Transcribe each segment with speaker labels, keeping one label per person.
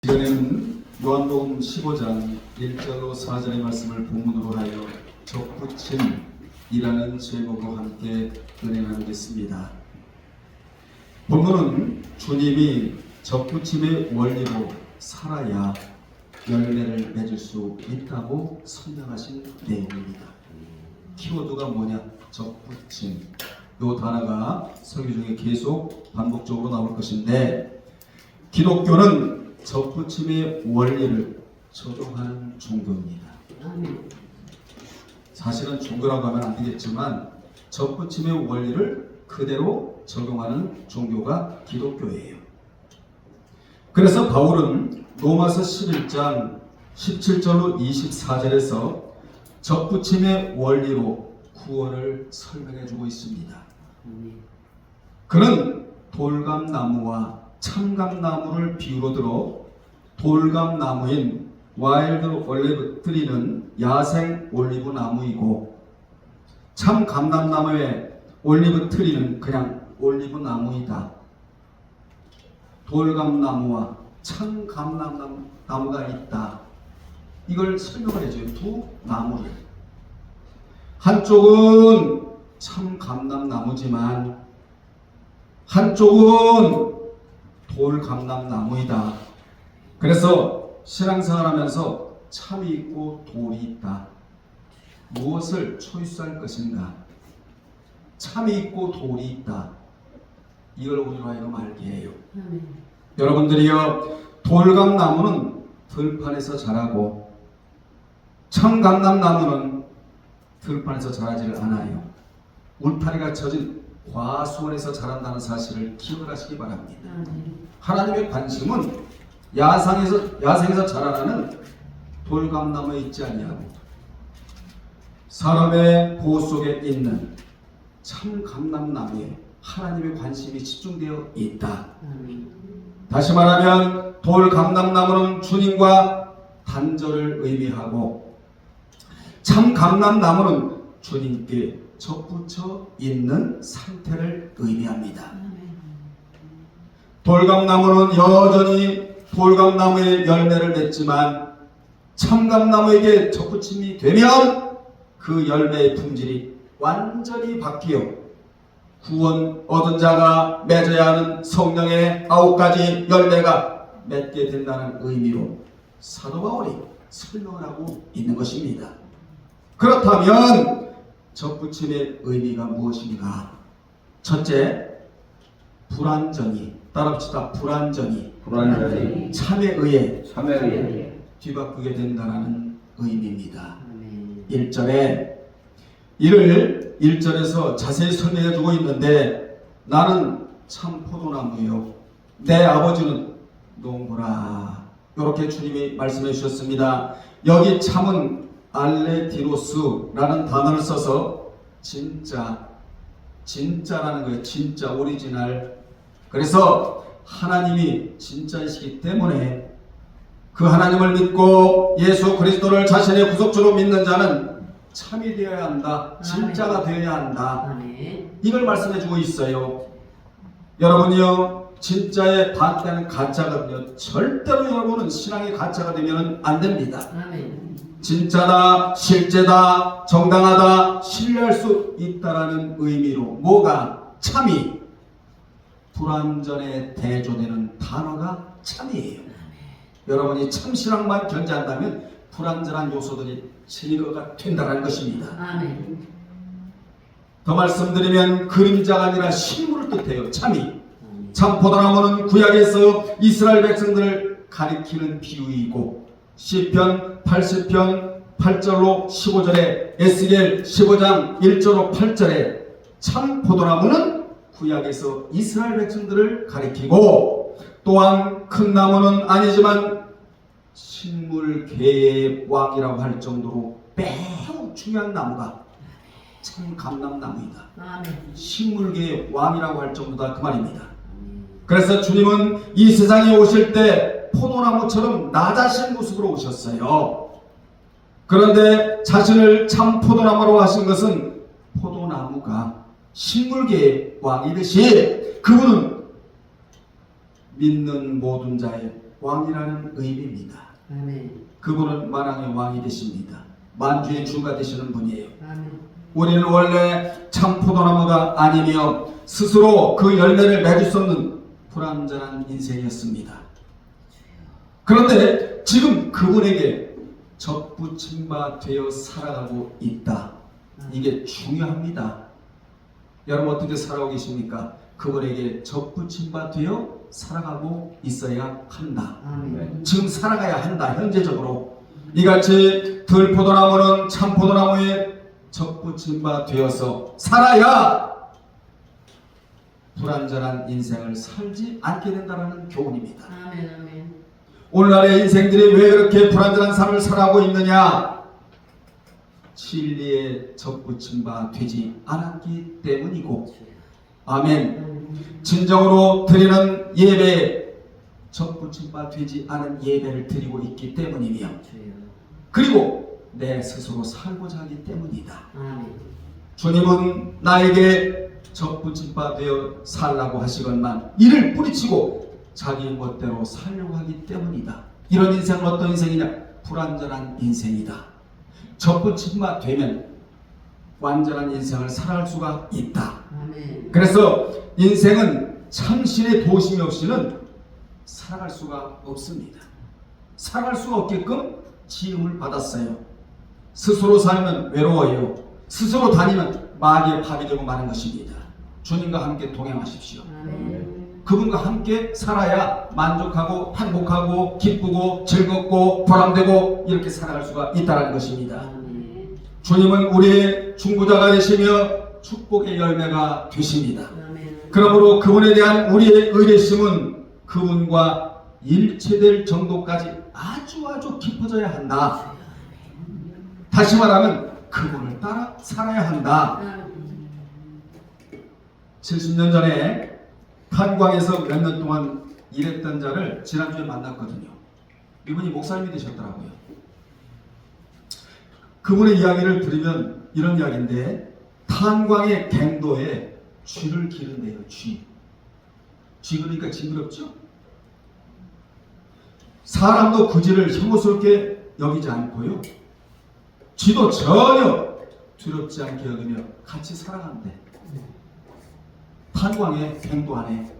Speaker 1: 이번에는 요한복음 15장 1절로 4절의 말씀을 본문으로 하여 접붙임이라는 제목으로 함께 은혜 나누겠습니다. 본문은 주님이 접붙임의 원리로 살아야 열매를 맺을 수 있다고 설명하신 내용입니다. 키워드가 뭐냐? 접붙임. 이 단어가 설교 중에 계속 반복적으로 나올 것인데, 기독교는 접붙임의 원리를 적용하는 종교입니다. 사실은 종교라고 하면 안 되겠지만 접붙임의 원리를 그대로 적용하는 종교가 기독교예요. 그래서 바울은 로마서 11장 17절로 24절에서 접붙임의 원리로 구원을 설명해 주고 있습니다. 그는 돌감나무와 참감나무를 비유로 들어 돌감나무인 와일드 올리브 트리는 야생 올리브 나무이고 참감람나무의 올리브 트리는 그냥 올리브 나무이다. 돌감나무와 참감람나무가 있다. 이걸 설명을 해줘요. 두 나무를. 한쪽은 참감람나무지만 한쪽은 돌감람나무이다. 그래서 신앙생활 하면서 참이 있고 돌이 있다. 무엇을 초이스할 것인가? 참이 있고 돌이 있다. 이걸 우리로 하여금 알게 해요. 여러분들이요, 돌감나무는 들판에서 자라고 참감람나무는 들판에서 자라지를 않아요. 울타리가 쳐진 과수원에서 자란다는 사실을 기억하시기 바랍니다. 하나님의 관심은 야생에서 자라나는 돌감나무에 있지 아니하고 사람의 보호 속에 있는 참감람나무에 하나님의 관심이 집중되어 있다. 다시 말하면 돌감람나무는 주님과 단절을 의미하고 참감람나무는 주님께 접붙여 있는 상태를 의미합니다. 돌감나무는 여전히 돌감나무의 열매를 맺지만 참감나무에게 접붙임이 되면 그 열매의 품질이 완전히 바뀌어 구원 얻은 자가 맺어야 하는 성령의 9가지 열매가 맺게 된다는 의미로 사도 바울이 설명을 하고 있는 것입니다. 그렇다면 접붙임의 의미가 무엇인가? 첫째, 불완전히, 따라합시다. 불완전히 참에 의해 뒤바꾸게 된다는 의미입니다. 1절에 이를 1절에서 자세히 설명해 주고 있는데, 나는 참 포도나무요 내 아버지는 농부라. 이렇게 주님이 말씀해 주셨습니다. 여기 참은 알레디로스라는 단어를 써서 진짜라는 거예요. 진짜 오리지널. 그래서 하나님이 진짜이시기 때문에 그 하나님을 믿고 예수 그리스도를 자신의 구속주로 믿는 자는 참이 되어야 한다. 진짜가 되어야 한다. 이걸 말씀해 주고 있어요. 여러분이요, 진짜의 반대는 가짜거든요. 절대로 여러분은 신앙의 가짜가 되면 안 됩니다. 진짜다, 실제다, 정당하다, 신뢰할 수 있다라는 의미로 뭐가? 참이. 불완전에 대조되는 단어가 참이에요. 여러분이 참신앙만 견지한다면 불완전한 요소들이 제거가 된다는 것입니다. 더 말씀드리면 그림자가 아니라 실물을 뜻해요. 참이. 참포도나무는 구약에서 이스라엘 백성들을 가리키는 비유이고 시편 80편 8절로 15절에 에스겔 15장 1절로 8절에 참포도나무는 구약에서 이스라엘 백성들을 가리키고, 또한 큰 나무는 아니지만 식물계의 왕이라고 할 정도로 매우 중요한 나무가 참감람나무이다. 식물계의 왕이라고 할 정도다, 그 말입니다. 그래서 주님은 이 세상에 오실 때 포도나무처럼 낮아신 모습으로 오셨어요. 그런데 자신을 참 포도나무로 하신 것은 포도나무가 식물계의 왕이듯이 그분은 믿는 모든 자의 왕이라는 의미입니다.
Speaker 2: 아멘.
Speaker 1: 그분은 만왕의 왕이 되십니다. 만주의 주가 되시는 분이에요.
Speaker 2: 아멘.
Speaker 1: 우리는 원래 참 포도나무가 아니며 스스로 그 열매를 맺을 수 없는 불완전한 인생이었습니다. 그런데 지금 그분에게 접붙임 바 되어 살아가고 있다. 이게 중요합니다. 여러분 어떻게 살아오고 계십니까? 그분에게 접붙임 바 되어 살아가고 있어야 한다.
Speaker 2: 아멘.
Speaker 1: 지금 살아가야 한다. 현재적으로 이같이 들포도나무는 참포도나무에 접붙임 바 되어서 살아야 불완전한 인생을 살지 않게 된다는 교훈입니다.
Speaker 2: 아멘. 아멘.
Speaker 1: 오늘날의 인생들이 왜 그렇게 불완전한 삶을 살아가고 있느냐? 진리에 접붙임 바 되지 않았기 때문이고, 아멘. 진정으로 드리는 예배에 접붙임 바 되지 않은 예배를 드리고 있기 때문이며, 그리고 내 스스로 살고자 하기 때문이다.
Speaker 2: 아멘.
Speaker 1: 주님은 나에게 접붙임 바 되어 살라고 하시건만 이를 뿌리치고 자기 멋대로 살려고 하기 때문이다. 이런 인생은 어떤 인생이냐? 불완전한 인생이다. 접붙임 바 되면 완전한 인생을 살아갈 수가 있다.
Speaker 2: 아멘.
Speaker 1: 그래서 인생은 참신의 도심이 없이는 살아갈 수가 없습니다. 살아갈 수가 없게끔 지음을 받았어요. 스스로 살면 외로워요. 스스로 다니면 마귀의 밥이 되고 마는 것입니다. 주님과 함께 동행하십시오.
Speaker 2: 아멘.
Speaker 1: 그분과 함께 살아야 만족하고 행복하고 기쁘고 즐겁고 보람되고 이렇게 살아갈 수가 있다는 것입니다.
Speaker 2: 아멘.
Speaker 1: 주님은 우리의 중보자가 되시며 축복의 열매가 되십니다.
Speaker 2: 아멘.
Speaker 1: 그러므로 그분에 대한 우리의 의뢰심은 그분과 일체될 정도까지 아주 깊어져야 한다. 다시 말하면 그분을 따라 살아야 한다. 70년 전에 탄광에서 몇 년 동안 일했던 자를 지난주에 만났거든요. 이분이 목사님이 되셨더라고요. 그분의 이야기를 들으면 이런 이야기인데, 탄광의 갱도에 쥐를 기른대요. 쥐 그러니까 징그럽죠? 사람도 그 쥐를 혐오스럽게 여기지 않고요, 쥐도 전혀 두렵지 않게 여기며 같이 살아간대. 탄광의 갱도 안에.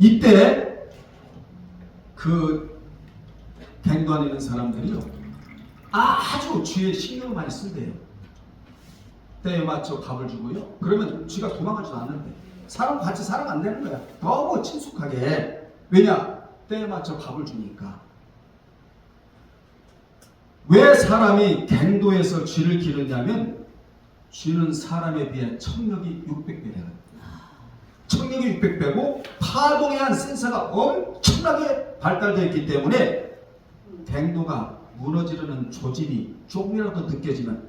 Speaker 1: 이때 그 갱도 안에 있는 사람들이요, 아주 쥐에 신경을 많이 쓴대요. 때에 맞춰 밥을 주고요. 그러면 쥐가 도망가지도 않는데, 사람과 같이 살아간다는 거야. 너무 친숙하게. 왜냐? 때에 맞춰 밥을 주니까. 왜 사람이 갱도에서 쥐를 기르냐면, 쥐는 사람에 비해 청력이 600배래요. 청력이 600배고 파동에 대한 센서가 엄청나게 발달되어 있기 때문에 갱도가 무너지려는 조짐이 조금이라도 느껴지면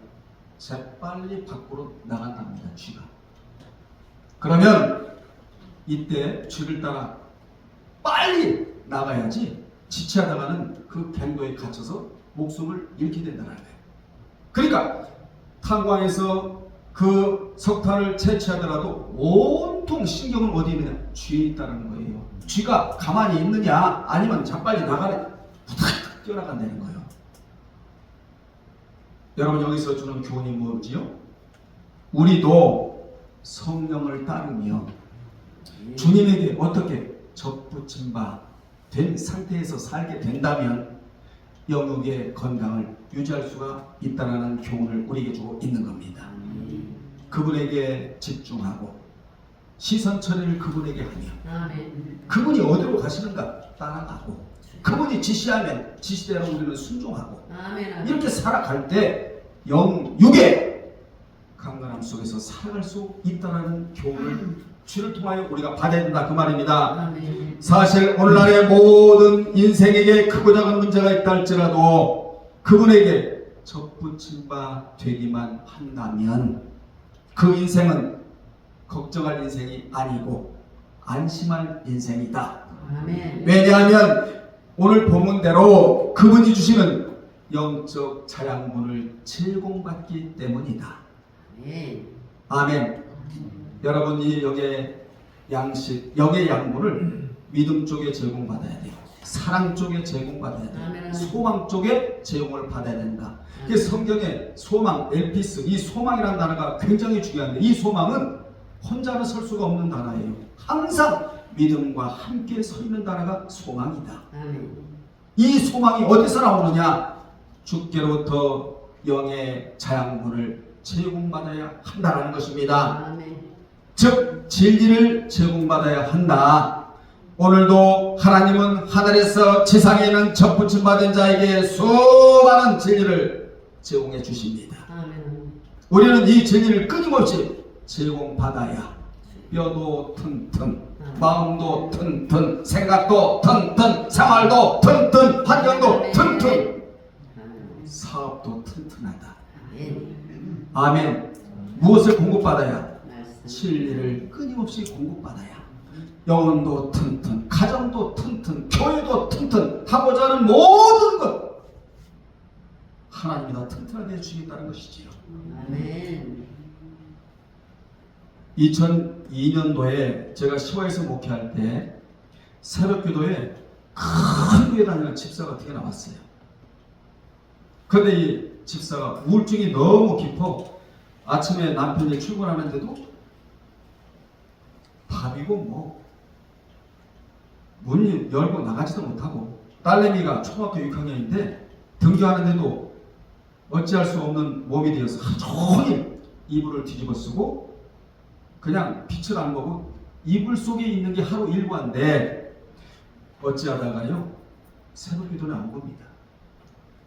Speaker 1: 재빨리 밖으로 나간답니다. 쥐가. 그러면 이때 쥐를 따라 빨리 나가야지 지체하다가는 그 갱도에 갇혀서 목숨을 잃게 된다는 거예요. 그러니까 탄광에서 그 석탄을 채취하더라도 온통 신경은 어디 있느냐? 쥐에 있다는 거예요. 쥐가 가만히 있느냐? 아니면 재빨리 나가네? 후다닥 뛰어나간다는 거예요. 여러분, 여기서 주는 교훈이 뭐지요? 우리도 성령을 따르며 주님에게 어떻게 접붙임 바 된 상태에서 살게 된다면 영육의 건강을 유지할 수가 있다는 교훈을 우리에게 주고 있는 겁니다. 그분에게 집중하고 시선 처리를 그분에게 하며, 그분이 어디로 가시는가 따라가고, 그분이 지시하면 지시대로 우리는 순종하고, 이렇게 살아갈 때 영육의 강건함 속에서 살아갈 수 있다는 교훈을 주를 통하여 우리가 받아야 된다, 그 말입니다. 사실 오늘날의 모든 인생에게 크고 작은 문제가 있다 할지라도 그분에게 접붙임 바 되기만 한다면 그 인생은 걱정할 인생이 아니고 안심할 인생이다. 왜냐하면 오늘 본문대로 그분이 주시는 영적 자양분을 제공받기 때문이다. 아멘. 여러분이 영의 양식, 영의 양분을 믿음 쪽에 제공받아야 돼요. 사랑 쪽에 제공받아야 돼.
Speaker 2: 아멘.
Speaker 1: 소망 쪽에 제공을 받아야 된다. 그 성경에 소망, 엘피스, 이 소망이라는 단어가 굉장히 중요한데 이 소망은 혼자는 설 수가 없는 단어예요. 항상 믿음과 함께 서 있는 단어가 소망이다.
Speaker 2: 아멘.
Speaker 1: 이 소망이 어디서 나오느냐? 주께로부터 영의 자양분을 제공받아야 한다는 것입니다.
Speaker 2: 아멘.
Speaker 1: 즉 진리를 제공받아야 한다. 오늘도 하나님은 하늘에서 지상에 있는 접붙임 받은 자에게 수많은 진리를 제공해 주십니다.
Speaker 2: 아멘.
Speaker 1: 우리는 이 진리를 끊임없이 제공받아야 뼈도 튼튼, 마음도 튼튼, 생각도 튼튼, 생활도 튼튼, 환경도 튼튼, 사업도 튼튼하다.
Speaker 2: 아멘.
Speaker 1: 아멘. 무엇을 공급받아야?
Speaker 2: 말씀.
Speaker 1: 진리를 끊임없이 공급받아야 영혼도 튼튼, 가정도 튼튼, 교회도 튼튼, 하고자 하는 모든 것 하나님이 다 튼튼하게 해주시겠다는 것이지요.
Speaker 2: 아멘.
Speaker 1: 2002년도에 제가 시화에서 목회할 때 새벽기도에 큰 교회 다니는 집사가 어떻게 나왔어요. 그런데 이 집사가 우울증이 너무 깊어 아침에 남편이 출근하는데도 밥이고 뭐 문 열고 나가지도 못하고 딸내미가 초등학교 6학년인데 등교하는데도 어찌할 수 없는 몸이 되어서 하루 종일 이불을 뒤집어 쓰고 그냥 빛을 안 보고 이불 속에 있는 게 하루 일과인데 어찌하다가요 새벽 기도는 안 봅니다.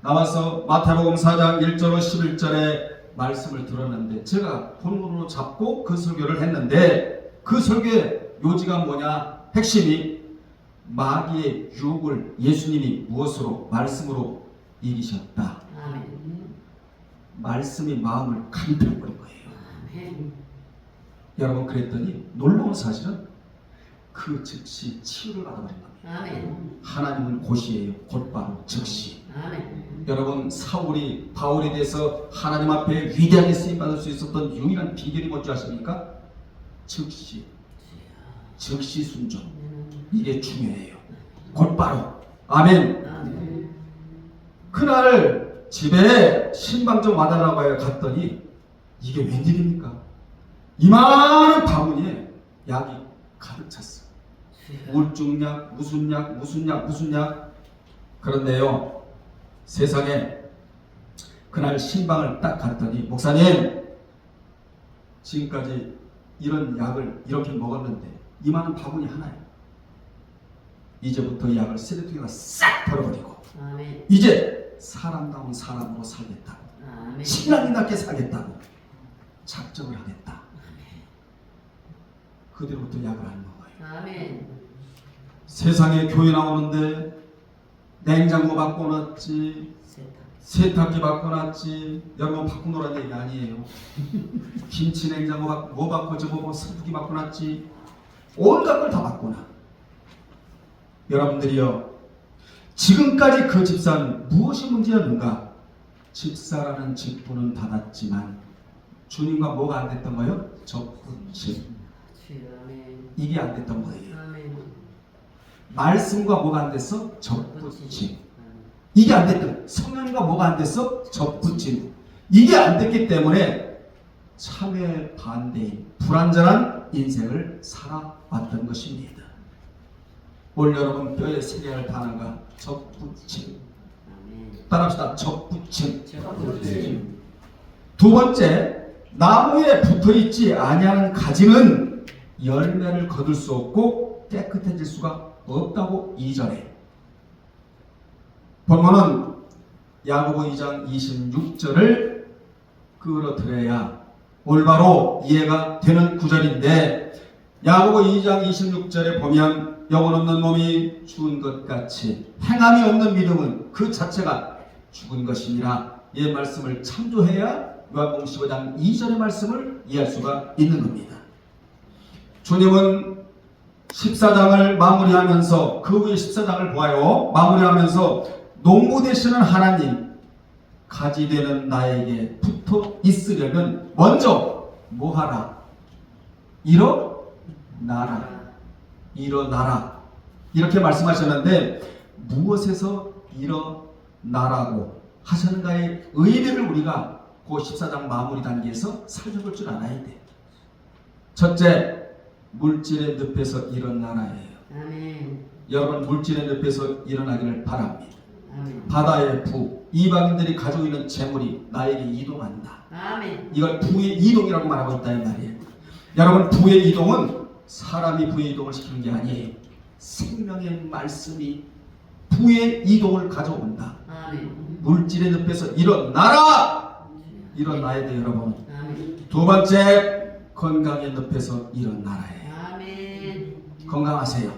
Speaker 1: 나와서 마태복음 4장 1절로 11절의 말씀을 들었는데 제가 본문으로 잡고 그 설교를 했는데 그 설교의 요지가 뭐냐? 핵심이 마귀의 유혹을 예수님이 무엇으로? 말씀으로 이기셨다.
Speaker 2: 아멘.
Speaker 1: 말씀이 마음을 간편버린 거예요.
Speaker 2: 아멘.
Speaker 1: 여러분 그랬더니 놀라운 사실은 그 즉시 치유를 받아버린 겁니다.
Speaker 2: 아멘.
Speaker 1: 하나님은 곧이에요. 곧바로 즉시.
Speaker 2: 아멘.
Speaker 1: 여러분 사울이 바울에 대해서 하나님 앞에 위대하게 쓰임받을 수 있었던 유일한 비결이 뭔지 아십니까? 즉시. 즉시 순종. 이게 중요해요. 곧바로. 아멘.
Speaker 2: 아멘.
Speaker 1: 그날 집에 신방 좀 와달라고 해 갔더니 이게 웬일입니까? 이만한 바구니에 약이 가득 찼어. 우울증약, 무슨 약, 무슨 약, 무슨 약. 그런데요, 세상에 그날 신방을 딱 갔더니 목사님, 지금까지 이런 약을 이렇게 먹었는데 이만한 바구니 하나에 이제부터 이 약을 쓰레기통에다 싹 버려버리고
Speaker 2: 아멘.
Speaker 1: 이제 사람다운 사람으로 살겠다고
Speaker 2: 아멘.
Speaker 1: 신랑이답게 살겠다고 작정을 하겠다. 그대로부터 약을 안 먹어요.
Speaker 2: 아멘.
Speaker 1: 세상에 교회 나오는데 냉장고 바꿔놨지, 세탁기 바꿔놨지. 여러분 바꾸노란 얘기 아니에요. 김치 냉장고 바꿔, 뭐 바꿔, 저거 뭐 선풍기 바꿔놨지. 온갖 걸 다 바꿔놔. 여러분들이요, 지금까지 그 집사는 무엇이 문제였는가? 집사라는 직분은 받았지만 주님과 뭐가 안 됐던 거예요? 접붙임.
Speaker 2: 아멘.
Speaker 1: 이게 안 됐던 거예요.
Speaker 2: 아멘.
Speaker 1: 말씀과 뭐가 안 됐어? 접붙임. 이게 안 됐던, 성령과 뭐가 안 됐어? 접붙임. 이게 안 됐기 때문에 참회 반대인 불완전한 인생을 살아왔던 것입니다. 올 여러분 뼈에 새겨야 할 단어가 접붙임.
Speaker 2: 아멘.
Speaker 1: 따라합시다. 접붙임.
Speaker 2: 접붙임.
Speaker 1: 두 번째, 나무에 붙어있지 아니하는 가지는 열매를 거둘 수 없고 깨끗해질 수가 없다고 2절에. 본문은 야고보 2장 26절을 끌어들여야 올바로 이해가 되는 구절인데, 야고보 2장 26절에 보면 영혼 없는 몸이 죽은 것 같이 행함이 없는 믿음은 그 자체가 죽은 것이니라. 이 말씀을 참조해야 요한복음 15장 2절의 말씀을 이해할 수가 있는 겁니다. 주님은 14장을 마무리하면서, 그 후에 14장을 보아요. 마무리하면서 농부 되시는 하나님, 가지 되는 나에게 붙어 있으려면 먼저 뭐하라? 일어나라. 일어나라. 이렇게 말씀하셨는데, 무엇에서 일어나라고 하셨는가의 의미를 우리가 그 14장 마무리 단계에서 살펴볼 줄 알아야 돼. 첫째, 물질의 늪에서 일어나라예요.
Speaker 2: 아멘.
Speaker 1: 여러분, 물질의 늪에서 일어나기를 바랍니다.
Speaker 2: 아멘.
Speaker 1: 바다의 부, 이방인들이 가지고 있는 재물이 나에게 이동한다.
Speaker 2: 아멘.
Speaker 1: 이걸 부의 이동이라고 말하고 있다 이 말이에요. 여러분, 부의 이동은 사람이 부의 이동을 시키는 게 아니에요. 생명의 말씀이 부의 이동을 가져온다.
Speaker 2: 아멘.
Speaker 1: 물질의 늪에서 일어나라! 일어나야 돼요, 여러분.
Speaker 2: 아멘.
Speaker 1: 두 번째, 건강의 늪에서 일어나라예요.
Speaker 2: 아멘.
Speaker 1: 건강하세요.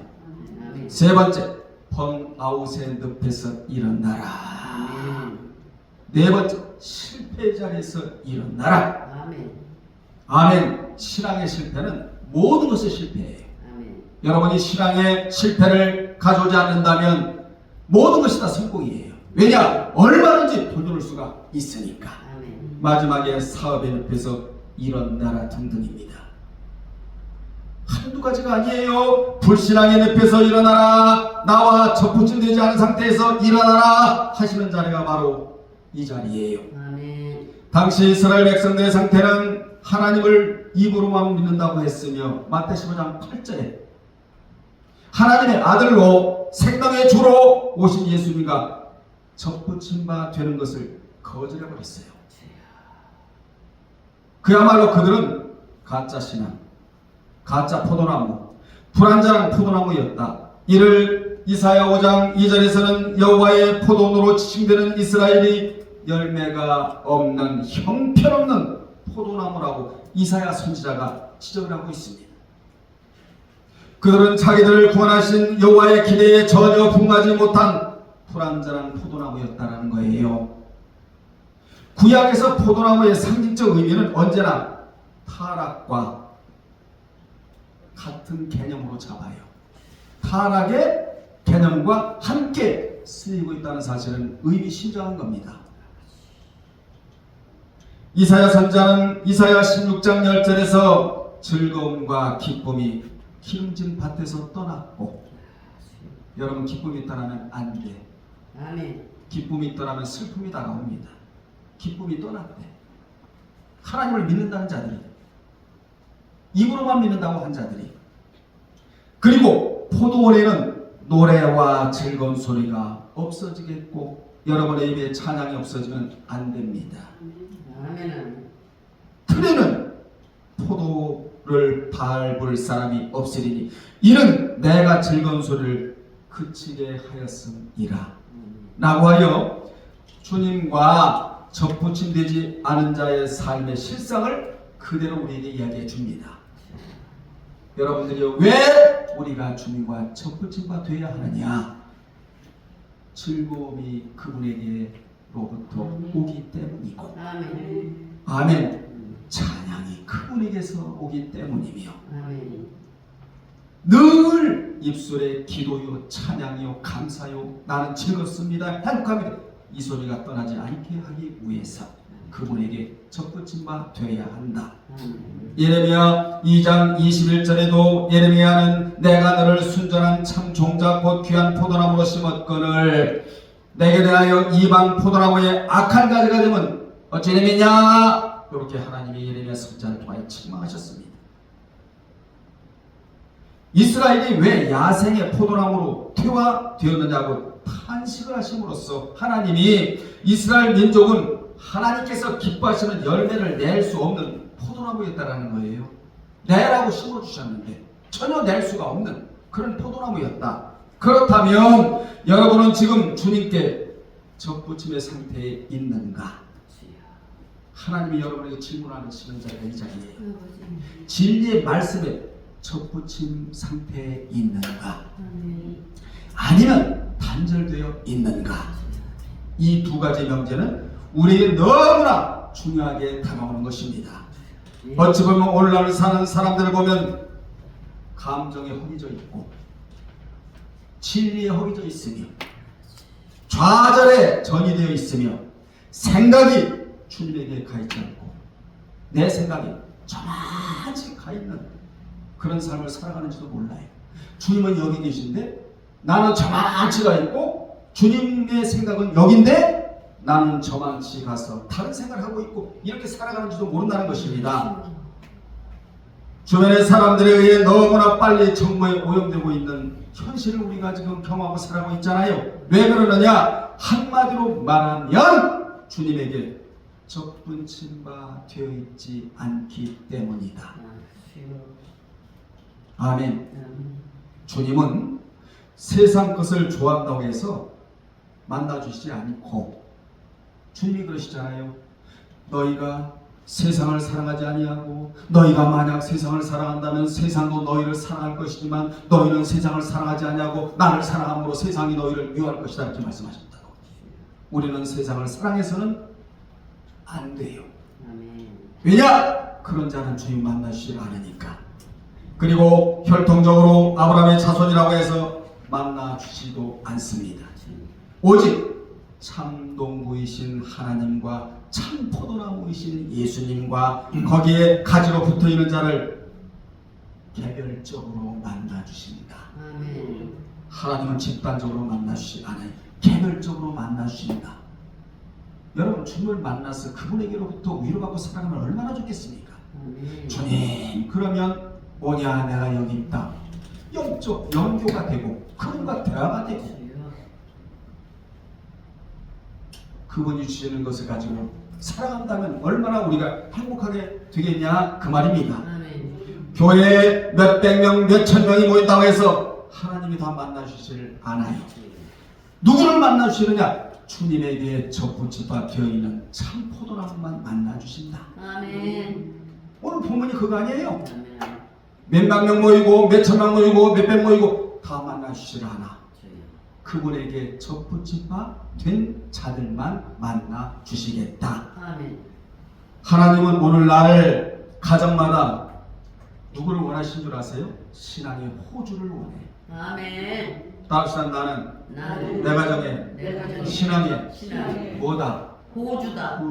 Speaker 2: 아멘.
Speaker 1: 세 번째, 번아웃의 늪에서 일어나라.
Speaker 2: 아멘.
Speaker 1: 네 번째, 실패의 자리에서 일어나라.
Speaker 2: 아멘.
Speaker 1: 아멘. 신앙의 실패는 모든 것의 실패예요.
Speaker 2: 아멘.
Speaker 1: 여러분이 신앙의 실패를 가져오지 않는다면 모든 것이 다 성공이에요. 왜냐? 얼마든지 돌려올 수가 있으니까.
Speaker 2: 아멘.
Speaker 1: 마지막에 사업의 늪에서 일어나라 등등입니다. 한두 가지가 아니에요. 불신앙의 늪에서 일어나라, 나와 접붙임되지 않은 상태에서 일어나라 하시는 자리가 바로 이 자리예요.
Speaker 2: 아멘.
Speaker 1: 당시 이스라엘 백성들의 상태는 하나님을 입으로만 믿는다고 했으며 마태 15장 8절에 하나님의 아들로 생명의 주로 오신 예수님과 접붙임 바 되는 것을 거절해 버렸어요. 그야말로 그들은 가짜 신앙, 가짜 포도나무, 불완전한 포도나무였다. 이를 이사야 5장 2절에서는 여호와의 포도노로 지칭되는 이스라엘이 열매가 없는 형편없는 포도나무라고 이사야 선지자가 지적을 하고 있습니다. 그들은 자기들을 구원하신 여호와의 기대에 전혀 부응하지 못한 불완전한 포도나무였다는 거예요. 구약에서 포도나무의 상징적 의미는 언제나 타락과 같은 개념으로 잡아요. 타락의 개념과 함께 쓰이고 있다는 사실은 의미심장한 겁니다. 이사야 선지자는 이사야 16장 10절에서 즐거움과 기쁨이 기름진 밭에서 떠났고, 여러분, 기쁨이 떠나면 안 돼.
Speaker 2: 아멘.
Speaker 1: 기쁨이 떠나면 슬픔이 다가옵니다. 기쁨이 떠났대. 하나님을 믿는다는 자들이, 입으로만 믿는다고 한 자들이. 그리고 포도원에는 노래와 즐거운 소리가 없어지겠고 여러분의 입에 찬양이 없어지면 안 됩니다.
Speaker 2: 아멘.
Speaker 1: 틀에는 포도를 밟을 사람이 없으리니 이는 내가 즐거운 소리를 그치게 하였음이라 라고 하여 주님과 접붙임되지 않은 자의 삶의 실상을 그대로 우리에게 이야기해 줍니다. 여러분들이 왜 우리가 주님과 접붙임바 되어야 하느냐? 즐거움이 그분에게로부터 오기 때문이고,
Speaker 2: 아멘.
Speaker 1: 아멘. 찬양이 그분에게서 오기 때문이며,
Speaker 2: 아멘.
Speaker 1: 늘 입술에 기도요, 찬양이요, 감사요, 나는 즐겁습니다, 행복합니다, 이 소리가 떠나지 않게 하기 위해서 그분에게 접붙임바 되어야 한다. 예레미야 2장 21절에도 예레미야는 내가 너를 순전한 참 종자 곧 귀한 포도나무로 심었거늘 내게 대하여 이방 포도나무에 악한 가지가 되면 어찌 되겠냐? 이렇게 하나님이 예레미야 선지자를 통하여 책망하셨습니다. 이스라엘이 왜 야생의 포도나무로 퇴화되었느냐고 탄식을 하심으로써 하나님이 이스라엘 민족은 하나님께서 기뻐하시는 열매를 낼 수 없는 포도나무였다라는 거예요. 내라고 심어주셨는데 전혀 낼 수가 없는 그런 포도나무였다. 그렇다면 여러분은 지금 주님께 접붙임의 상태에 있는가? 하나님이 여러분에게 질문하는 자리가 이 자리예요. 진리의 말씀에 접붙임 상태에 있는가? 아니면 단절되어 있는가? 이 두 가지 명제는 우리에게 너무나 중요하게 다가오는 것입니다. 어찌 보면 오늘날 사는 사람들을 보면 감정에 허기져 있고 진리에 허기져 있으며 좌절에 전이되어 있으며 생각이 주님에게 가 있지 않고 내 생각이 저만치 가 있는 그런 삶을 살아가는지도 몰라요. 주님은 여기 계신데 나는 저만치가 있고 주님의 생각은 여긴데 나는 저만치 가서 다른 생각을 하고 있고 이렇게 살아가는지도 모른다는 것입니다. 주변의 사람들에 의해 너무나 빨리 정보에 오염되고 있는 현실을 우리가 지금 경험하고 살아가고 있잖아요. 왜 그러느냐? 한마디로 말하면 주님에게 접붙임 바 되어 있지 않기 때문이다. 아멘. 주님은 세상 것을 좋아한다고 해서 만나주시지 않고 주님이 그러시잖아요. 너희가 세상을 사랑하지 아니하고 너희가 만약 세상을 사랑한다면 세상도 너희를 사랑할 것이지만 너희는 세상을 사랑하지 아니하고 나를 사랑함으로 세상이 너희를 미워할 것이다 이렇게 말씀하셨다고. 우리는 세상을 사랑해서는 안 돼요. 왜냐? 그런 자는 주님 만나시지 않으니까. 그리고 혈통적으로 아브라함의 자손이라고 해서 만나주지도 않습니다. 오직 참동부이신 하나님과 참 포도나무이신 예수님과 거기에 가지로 붙어있는 자를 개별적으로 만나주십니다. 하나님은 집단적으로 만나주시지 않아요. 개별적으로 만나주십니다. 여러분 주님을 만나서 그분에게로부터 위로받고 살아가면 얼마나 좋겠습니까? 주님 그러면 뭐냐 내가 여기 있다. 영적 연교가 되고 그분과 대화가 되고 그분이 주시는 것을 가지고 살아간다면 얼마나 우리가 행복하게 되겠냐 그 말입니다. 교회에 몇백 명, 몇천 명이 모인다고 해서 하나님이 다 만나주시질 않아요. 누구를 만나주시느냐? 주님에게 접붙이바 되어 있는 참 포도나무만 만나주신다. 오늘 본문이 그거 아니에요? 몇만 명 모이고 몇천만 모이고 몇백 모이고 다 만나주시질 않아. 그분에게 접붙이바 된 자들만 만나주시겠다. 하나님은 오늘날 가정마다 누구를 원하신 줄 아세요? 신앙의 호주를 원해. 다윗은 나는 내 가정에 신앙의 뭐다? 호주다.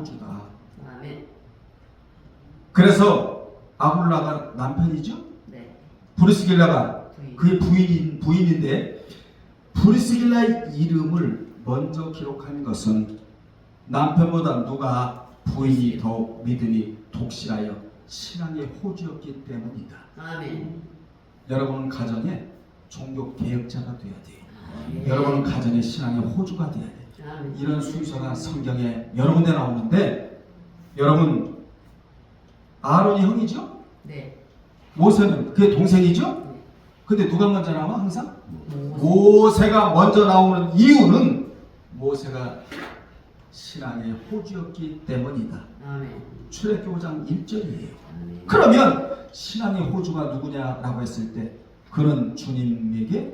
Speaker 1: 그래서 아굴라가 남편이죠? 브리스길라가 그의 부인인데 브리스길라의 이름을 먼저 기록한 것은 남편보다 누가 부인이 더욱 믿음이 독실하여 신앙의 호주였기 때문이다. 여러분은 가정에 종교 개혁자가 되어야 돼요. 여러분은 가정의 신앙의 호주가 되어야 돼요. 이런 순서가 성경에 여러 군데 나오는데 여러분 아론이 형이죠? 모세는 그의 동생이죠? 근데 누가 먼저 나와 항상? 모세가 먼저 나오는 이유는 모세가 신앙의 호주였기 때문이다. 출애굽기 5장 1절이에요. 그러면 신앙의 호주가 누구냐라고 했을 때 그는 주님에게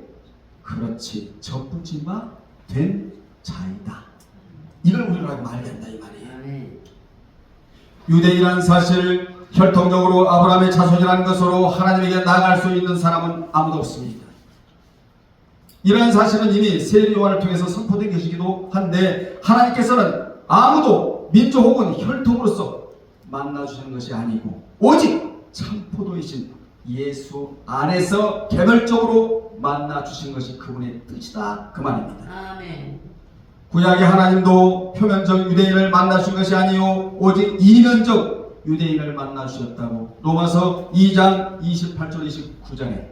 Speaker 1: 그렇지 접붙임바 된 자이다. 이걸 우리가 말해야 된다 이 말이에요. 유대인이라는 사실 혈통적으로 아브라함의 자손이라는 것으로 하나님에게 나아갈 수 있는 사람은 아무도 없습니다. 이러한 사실은 이미 세례요한을 통해서 선포된 것이기도 한데 하나님께서는 아무도 민족 혹은 혈통으로서 만나주시는 것이 아니고 오직 참포도이신 예수 안에서 개별적으로 만나주신 것이 그분의 뜻이다 그 말입니다. 구약의 하나님도 표면적 유대인을 만나주신 것이 아니요 오직 이면적 유대인을 만나주셨다고 로마서 2장 28절 29절에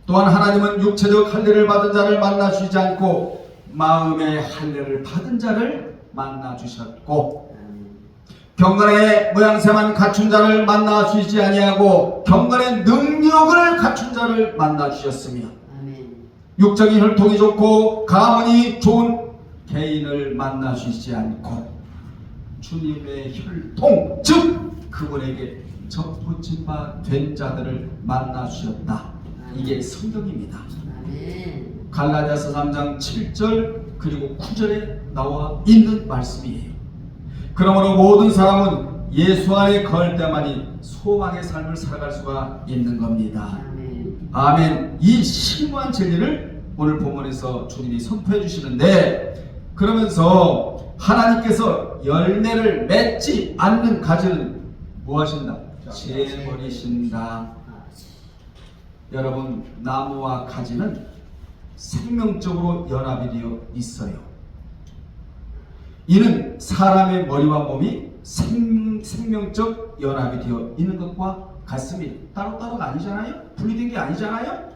Speaker 1: 또한 하나님은 육체적 할례를 받은 자를 만나주시지 않고 마음의 할례를 받은 자를 만나주셨고 경건의 모양새만 갖춘 자를 만나주시지 아니하고 경건의 능력을 갖춘 자를 만나주셨으며 육적인 혈통이 좋고 가문이 좋은 개인을 만나주시지 않고 주님의 혈통 즉 그분에게 접붙임 바 된 자들을 만나주셨다. 이게 성경입니다. 갈라디아서 3장 7절 그리고 9절에 나와 있는 말씀이에요. 그러므로 모든 사람은 예수 안에 거할 때만이 소망의 삶을 살아갈 수가 있는 겁니다. 아멘. 이 심오한 진리를 오늘 본문에서 주님이 선포해 주시는데 그러면서 하나님께서 열매를 맺지 않는 가지는 뭐 하신다? 재버리신다. 여러분 나무와 가지는 생명적으로 연합이 되어 있어요. 이는 사람의 머리와 몸이 생명적 연합이 되어 있는 것과 같습니다. 따로따로가 아니잖아요. 분리된 게 아니잖아요.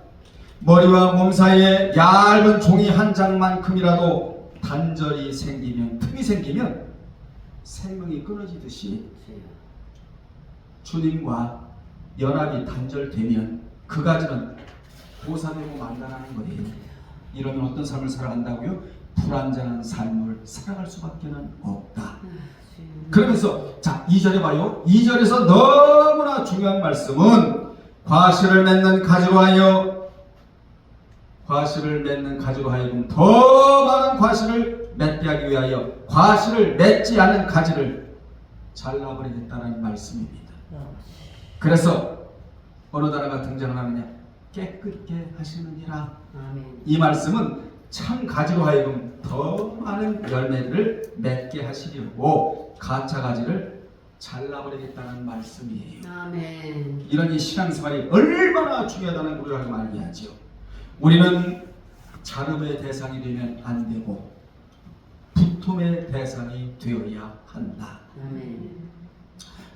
Speaker 1: 머리와 몸 사이에 얇은 종이 한 장만큼이라도 단절이 생기면, 틈이 생기면 생명이 끊어지듯이 주님과 연합이 단절되면 그 가지는 고사되고 만다라는 거예요. 이러면 어떤 삶을 살아간다고요? 불완전한 삶을 살아갈 수밖에는 없다. 그러면서 자 2절에 봐요. 2절에서 너무나 중요한 말씀은 과실을 맺는 가지로 하여금 더 많은 과실을 맺게 하기 위하여 과실을 맺지 않는 가지를 잘라버리겠다는 말씀입니다. 그래서 어느 단어가 등장을 하느냐? 깨끗게 하시느니라. 이 말씀은 참 가지로 하여금 더 많은 열매들을 맺게 하시려고 가짜 가지를 잘라버리겠다는 말씀이에요.
Speaker 2: 아멘.
Speaker 1: 이런 이 신앙생활이 얼마나 중요하다는 우리가 알게 하죠. 우리는 자름의 대상이 되면 안 되고 부통의 대상이 되어야 한다.
Speaker 2: 아멘.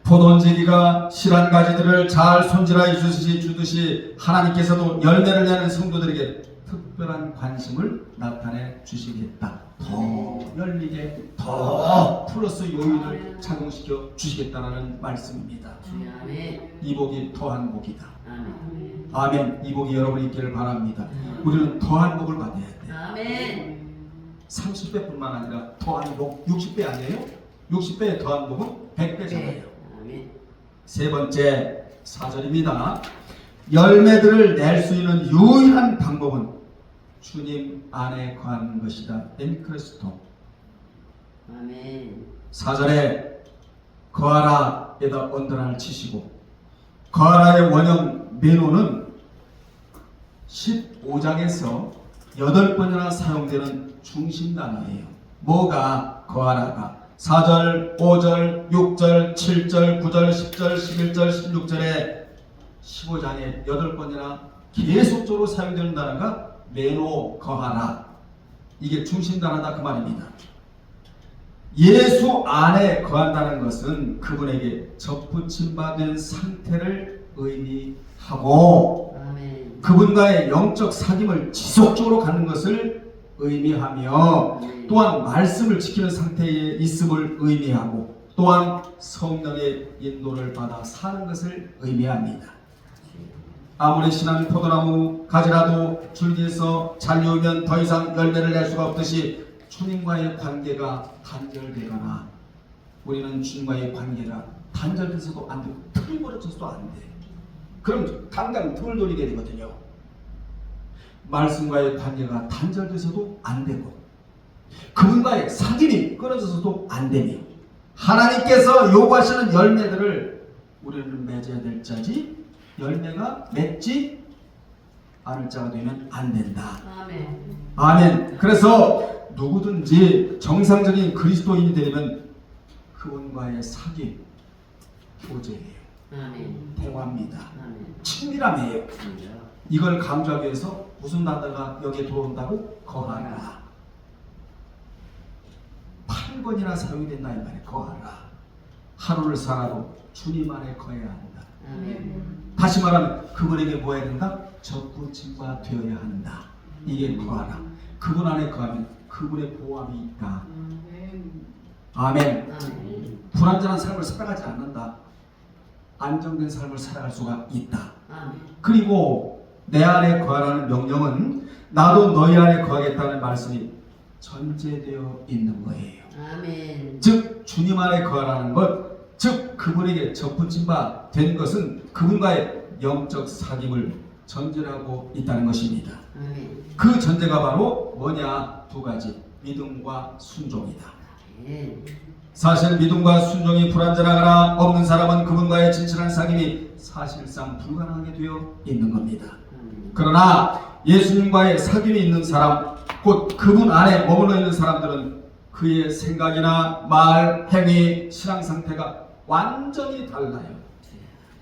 Speaker 1: 포도원지기가 실한 가지들을 잘 손질하여 주듯이 하나님께서도 열매를 내는 성도들에게 특별한 관심을 나타내 주시겠다. 더 열리게 더 플러스 요인을 작용시켜 주시겠다는 말씀입니다.
Speaker 2: 아멘.
Speaker 1: 이 복이 더한 복이다.
Speaker 2: 아멘.
Speaker 1: 아멘. 이 복이 여러분이 있기를 바랍니다. 우리는 더한 복을 받아야 돼.
Speaker 2: 아멘.
Speaker 1: 30배뿐만 아니라 더한 복 60배 아니에요? 60배의 더한 복은 100배잖아요.
Speaker 2: 아멘.
Speaker 1: 세 번째 4절입니다. 열매들을 낼 수 있는 유일한 방법은 주님 안에 거하는 것이다. 엔크리스토.
Speaker 2: 아멘.
Speaker 1: 4절에 거하라에다 언더라를 치시고 거하라의 원형 메노는 15장에서 8번이나 사용되는 중심 단어예요. 뭐가 거하라가 4절, 5절, 6절, 7절, 9절, 10절, 11절, 16절에 15장에 8번이나 계속적으로 사용되는 단어가 메노 거하라. 이게 중심 단어다 그 말입니다. 예수 안에 거한다는 것은 그분에게 접붙임 받은 상태를 의미하고
Speaker 2: 아멘.
Speaker 1: 그분과의 영적 사귐을 지속적으로 갖는 것을 의미하며 또한 말씀을 지키는 상태에 있음을 의미하고 또한 성령의 인도를 받아 사는 것을 의미합니다. 아무리 신한 포도나무 가지라도 줄기에서 잘리우면 더 이상 열매를 낼 수가 없듯이 주님과의 관계가 단절되거나 우리는 주님과의 관계가 단절돼서도 안 되고 틈이 벌어져서도 안 돼. 그럼 당장 틈을 돌리게 되거든요. 말씀과의 관계가 단절돼서도 안 되고 그분과의 사귐이 끊어져서도 안 되며 하나님께서 요구하시는 열매들을 우리는 맺어야 될 자지 열매가 맺지 않을 자가 되면 안 된다.
Speaker 2: 아멘.
Speaker 1: 아멘. 그래서 누구든지 정상적인 그리스도인이 되려면 그분과의 사귐, 교제예요.
Speaker 2: 아멘.
Speaker 1: 대화입니다.
Speaker 2: 아멘.
Speaker 1: 친밀함이에요. 이걸 강조하기 위해서 무슨 단어가 여기에 들어온다고? 거하라. 8번이나 사용이 된다 이 말이에요. 거하라. 하루를 살아도 주님 안에 거해야 한다.
Speaker 2: 아멘.
Speaker 1: 다시 말하면 그분에게 뭐 해야 된다? 접붙임과 되어야 한다. 이게 거하라. 그분 안에 거하면 그분의 보호함이 있다. 아멘.
Speaker 2: 아멘.
Speaker 1: 불완전한 삶을 살아가지 않는다. 안정된 삶을 살아갈 수가 있다.
Speaker 2: 아멘.
Speaker 1: 그리고 내 안에 거하라는 명령은 나도 너희 안에 거하겠다는 말씀이 전제되어 있는 거예요.
Speaker 2: 아멘.
Speaker 1: 즉 주님 안에 거하라는 것, 즉 그분에게 접붙임 바 된 것은 그분과의 영적 사귐을 전제하고 있다는 것입니다.
Speaker 2: 아멘.
Speaker 1: 그 전제가 바로 뭐냐? 두 가지. 믿음과 순종이다.
Speaker 2: 아멘.
Speaker 1: 사실 믿음과 순종이 불완전하거나 없는 사람은 그분과의 진실한 사귐이 사실상 불가능하게 되어 있는 겁니다.
Speaker 2: 아멘.
Speaker 1: 그러나 예수님과의 사귐이 있는 사람, 곧 그분 안에 머물러 있는 사람들은 그의 생각이나 말, 행위, 신앙 상태가 완전히 달라요.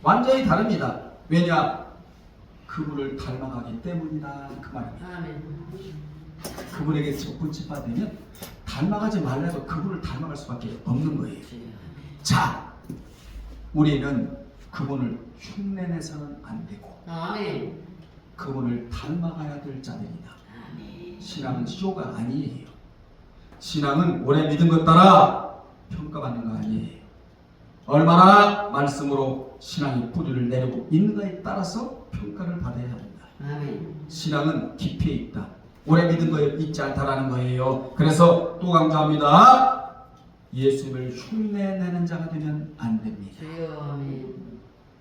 Speaker 1: 완전히 다릅니다. 왜냐? 그분을 닮아가기 때문이다 그 말입니다.
Speaker 2: 아멘.
Speaker 1: 그분에게 접붙임바 되면 닮아가지 말라도 그분을 닮아갈 수밖에 없는 거예요. 자, 우리는 그분을 흉내내서는 안 되고
Speaker 2: 아멘.
Speaker 1: 그분을 닮아가야 될 자들이다.
Speaker 2: 아멘.
Speaker 1: 신앙은 쇼가 아니에요. 신앙은 오래 믿은 것 따라 평가받는 거 아니에요. 얼마나 말씀으로 신앙이 뿌리를 내리고 있는가에 따라서 평가를 받아야 합니다.
Speaker 2: 아멘.
Speaker 1: 신앙은 깊이에 있다. 오래 믿은 거에 있지 않다라는 거예요. 그래서 또 강조합니다. 예수님을 흉내내는 자가 되면 안 됩니다.
Speaker 2: 주여 아멘.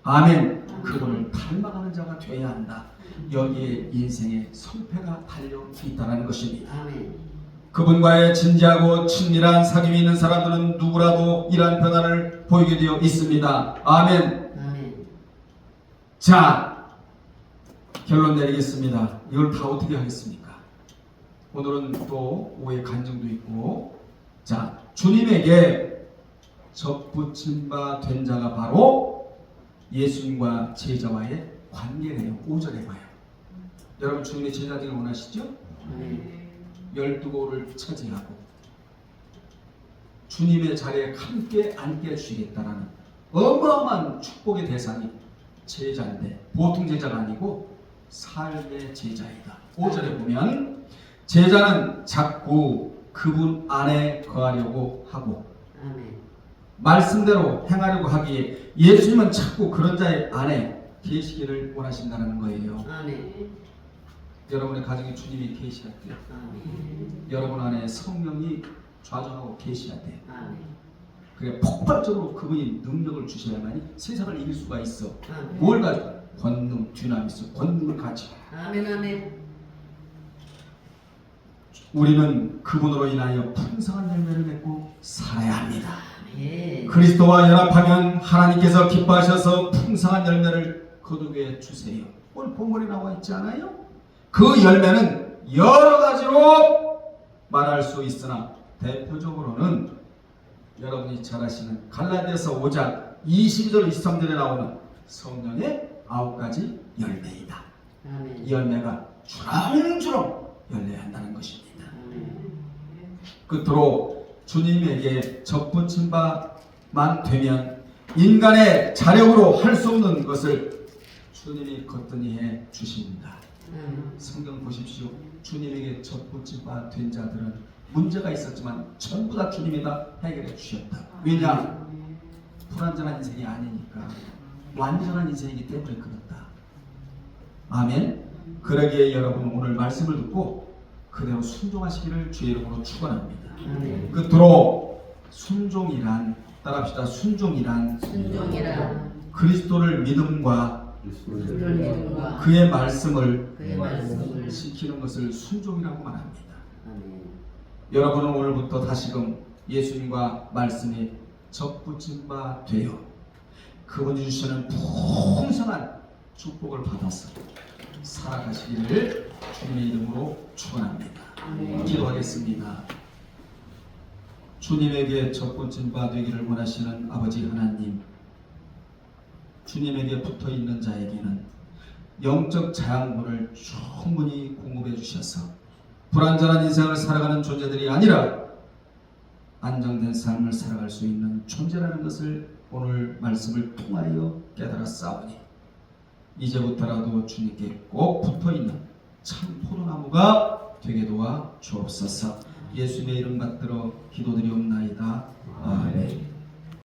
Speaker 1: 아멘. 그분을 닮아가는 자가 되어야 한다. 여기에 인생의 성패가 달려 있다는 것입니다.
Speaker 2: 아멘.
Speaker 1: 그분과의 진지하고 친밀한 사귐이 있는 사람들은 누구라도 이러한 변화를 보이게 되어 있습니다. 아멘.
Speaker 2: 아멘.
Speaker 1: 자, 결론 내리겠습니다. 이걸 다 어떻게 하겠습니까? 오늘은 또 오해 간증도 있고, 자, 주님에게 접붙임 바 된 자가 바로 예수님과 제자와의 관계래요. 5절에 봐요. 여러분 주님의 제자 되길 원하시죠?
Speaker 2: 아멘.
Speaker 1: 12고를 차지하고 주님의 자리에 함께 앉게 해주시겠다라는 어마어마한 축복의 대상이 제자인데 보통 제자가 아니고 삶의 제자이다. 5절에 보면 제자는 자꾸 그분 안에 거하려고 하고
Speaker 2: 아멘.
Speaker 1: 말씀대로 행하려고 하기에 예수님은 자꾸 그런 자의 안에 계시기를 원하신다는 거예요.
Speaker 2: 아멘.
Speaker 1: 여러분의 가정에 주님이 계셔야 돼요.
Speaker 2: 아멘.
Speaker 1: 여러분 안에 성령이 좌정하고 계셔야 돼요.
Speaker 2: 아멘.
Speaker 1: 그래 폭발적으로 그분이 능력을 주셔야만이 세상을 이길 수가 있어.
Speaker 2: 아멘.
Speaker 1: 뭘 가지고? 권능, dynamis, 권능을 가지고.
Speaker 2: 아멘. 아멘.
Speaker 1: 우리는 그분으로 인하여 풍성한 열매를 맺고 살아야 합니다.
Speaker 2: 아멘.
Speaker 1: 그리스도와 연합하면 하나님께서 기뻐하셔서 풍성한 열매를 거두게 주세요. 오늘 본문에 나와 있지 않아요? 그 열매는 여러 가지로 말할 수 있으나 대표적으로는 여러분이 잘 아시는 갈라디아서 5장 22절 23절에 나오는 성령의 9가지 열매이다.
Speaker 2: 아멘.
Speaker 1: 이 열매가 주렁주렁 열려야 한다는 것입니다.
Speaker 2: 아멘.
Speaker 1: 끝으로 주님에게 접붙임 바만 되면 인간의 자력으로 할 수 없는 것을 주님이 거뜬히 해 주십니다. 성경 보십시오. 주님에게 접붙임 바 된 자들은 문제가 있었지만 전부 다 주님이 다 해결해 주셨다. 왜냐? 불완전한 인생이 아니니까 완전한 인생이기 때문에 그렇다. 아멘. 그러기에 여러분 오늘 말씀을 듣고 그대로 순종하시기를 주의 이름으로 축원합니다.
Speaker 2: 아멘.
Speaker 1: 끝으로 순종이란 따라합시다. 순종이란 그리스도를 믿음과
Speaker 2: 그를 믿음과
Speaker 1: 그의 말씀을
Speaker 2: 그의 말씀을
Speaker 1: 지키는 것을 순종이라고 말합니다.
Speaker 2: 아멘.
Speaker 1: 여러분은 오늘부터 다시금 예수님과 말씀에 접붙임 바 되어 그분이 주시는 풍성한 축복을 받아서 살아가시기를 주님의 이름으로 축원합니다.
Speaker 2: 아멘.
Speaker 1: 기도하겠습니다. 주님에게 접붙임 바 되기를 원하시는 아버지 하나님, 주님에게 붙어있는 자에게는 영적 자양분을 충분히 공급해 주셔서 불완전한 인생을 살아가는 존재들이 아니라 안정된 삶을 살아갈 수 있는 존재라는 것을 오늘 말씀을 통하여 깨달았사오니 이제부터라도 주님께 꼭 붙어있는 참 포도나무가 되게 도와 주옵소서. 예수님의 이름 받들어 기도드리옵나이다.